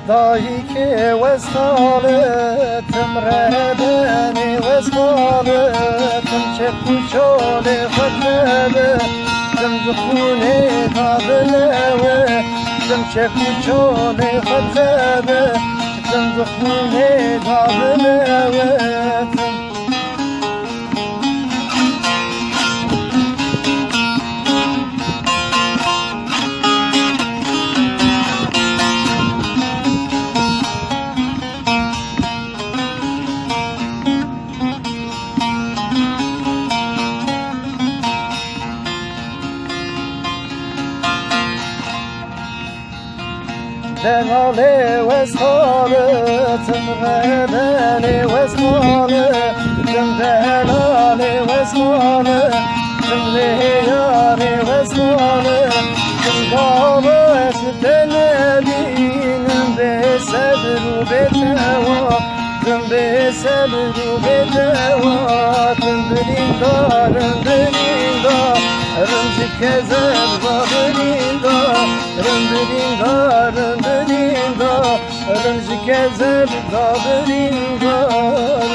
دایی که وصالتم ردنی وصالتم چه کوچال خطبه تم زخونه قابلوه تم چه کوچال خطبه تم زخونه قابلوه دلاله وصالتم غداني وصالتم دلاله وصالتم لياري وصالتم قابس تنادين بسبر وبتوا بسبر وبتوا بريندار بريندار رمز كذب بريندار بريندار رمز كذب بريندار